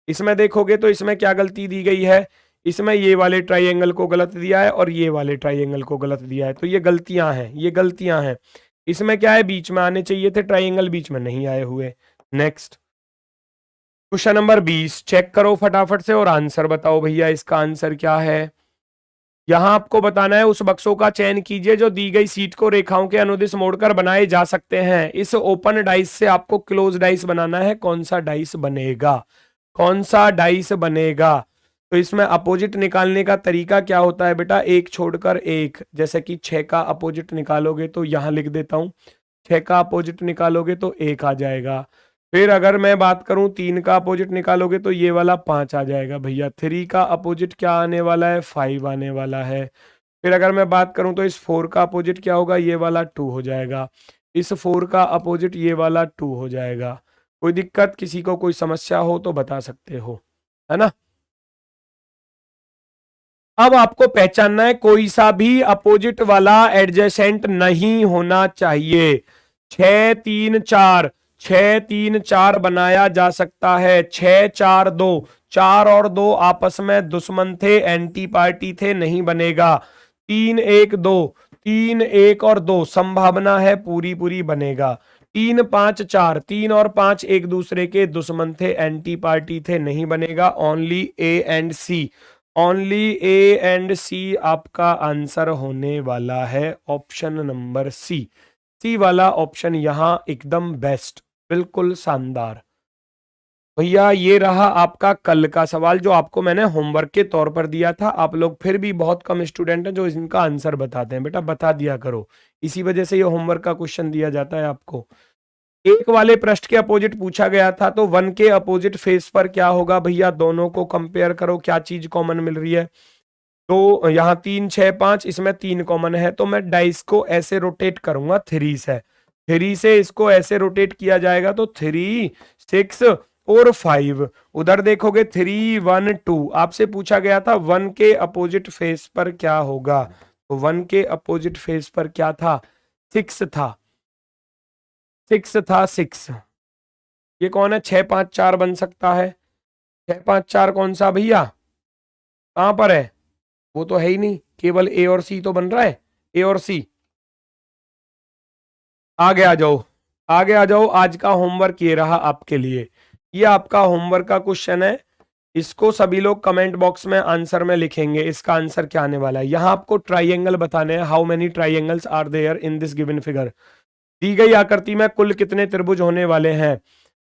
इसमें देखोगे तो इसमें क्या गलती दी गई है, इसमें ये वाले ट्राइंगल को गलत दिया है और ये वाले ट्राइंगल को गलत दिया है। तो ये गलतियां हैं, ये गलतियां हैं। इसमें क्या है, बीच में आने चाहिए थे ट्राइंगल, बीच में नहीं आए हुए। नेक्स्ट क्वेश्चन नंबर 20 चेक करो फटाफट से और आंसर बताओ भैया इसका आंसर क्या है। यहां आपको बताना है उस बक्सों का चयन कीजिए जो दी गई सीट को रेखाओं के अनुदिश मोड़कर बनाए जा सकते हैं। इस ओपन डाइस से आपको क्लोज डाइस बनाना है। कौन सा डाइस बनेगा, कौन सा डाइस बनेगा। तो इसमें अपोजिट निकालने का तरीका क्या होता है बेटा, एक छोड़कर एक। जैसे कि 6 का अपोजिट निकालोगे तो यहां लिख देता हूं, 6 का अपोजिट निकालोगे तो 1 आ जाएगा। फिर अगर मैं बात करूं 3 का अपोजिट निकालोगे तो ये वाला 5 आ जाएगा भैया। 3 का अपोजिट क्या आने वाला है, 5 आने वाला है। फिर अगर मैं बात करूं तो इस 4 का अपोजिट क्या होगा, ये वाला 2 हो जाएगा। इस 4 का अपोजिट ये वाला 2 हो जाएगा। कोई दिक्कत, किसी को कोई समस्या हो तो बता सकते हो, है ना। अब आपको पहचानना है कोई सा भी अपोजिट वाला एडजेसेंट नहीं होना चाहिए। 6 3 4, 6 3 4 बनाया जा सकता है। 6 4 2, 4 और 2 आपस में दुश्मन थे, एंटी पार्टी थे, नहीं बनेगा। 3 1 2, 3 1 और 2 संभावना है पूरी पूरी बनेगा। 3 5 4, 3 और 5 एक दूसरे के दुश्मन थे, एंटी पार्टी थे, नहीं बनेगा। Only A and C, only A and C आपका आंसर होने वाला है। ऑप्शन नंबर सी, सी वाला ऑप्शन यहां एकदम बेस्ट, बिल्कुल शानदार। भैया ये रहा आपका कल का सवाल जो आपको मैंने होमवर्क के तौर पर दिया था। आप लोग फिर भी बहुत कम स्टूडेंट हैं जो इनका आंसर बताते हैं। बेटा बता दिया करो, इसी वजह से ये होमवर्क का क्वेश्चन दिया जाता है आपको। एक वाले पृष्ठ के अपोजिट पूछा गया था, तो 1 के अपोजिट फेस पर क्या होगा भैया, दोनों को कंपेयर करो क्या चीज कॉमन मिल रही है। तो यहाँ 3 6 5, इसमें 3 कॉमन है, तो मैं डाइस को ऐसे रोटेट करूंगा 3 से। 3 से इसको ऐसे रोटेट किया जाएगा तो 3 6 और 5। उधर देखोगे 3 1 2। आपसे पूछा गया था 1 के अपोजिट फेस पर क्या होगा, तो 1 के अपोजिट फेस पर क्या था, 6 था। 6 था 6। ये कौन है, 6 5 4 बन सकता है। 6 5 4 कौन सा भैया, कहां पर है, वो तो है ही नहीं, केवल ए और सी तो बन रहा है, ए और सी। आगे आ जाओ, आगे आ जाओ। आज का होमवर्क ये रहा आपके लिए, ये आपका होमवर्क का क्वेश्चन है। इसको सभी लोग कमेंट बॉक्स में आंसर में लिखेंगे, इसका आंसर क्या आने वाला है। यहां आपको ट्राइंगल बताने हैं, how many triangles are there in this given figure. दी गई आकृति में कुल कितने त्रिभुज होने वाले हैं।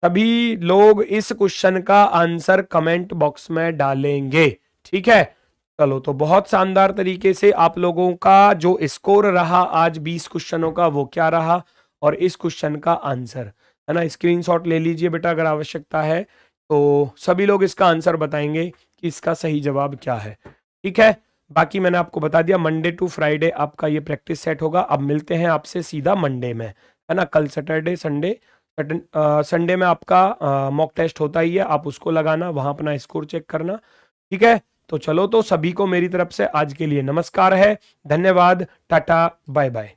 सभी लोग इस क्वेश्चन का आंसर कमेंट बॉक्स में डालेंगे, ठीक है। चलो, तो बहुत शानदार तरीके से आप लोगों का जो स्कोर रहा आज 20 क्वेश्चनों का, वो क्या रहा और इस क्वेश्चन का आंसर, है ना। स्क्रीनशॉट ले लीजिए बेटा अगर आवश्यकता है, तो सभी लोग इसका आंसर बताएंगे कि इसका सही जवाब क्या है, ठीक है। बाकी मैंने आपको बता दिया मंडे टू फ्राइडे आपका ये प्रैक्टिस सेट होगा। अब मिलते हैं आपसे सीधा मंडे में, है ना। कल सैटरडे संडे, संडे में आपका मॉक टेस्ट होता ही है, आप उसको लगाना, वहां अपना स्कोर चेक करना, ठीक है। तो चलो, तो सभी को मेरी तरफ से आज के लिए नमस्कार है, धन्यवाद, टाटा बाय बाय।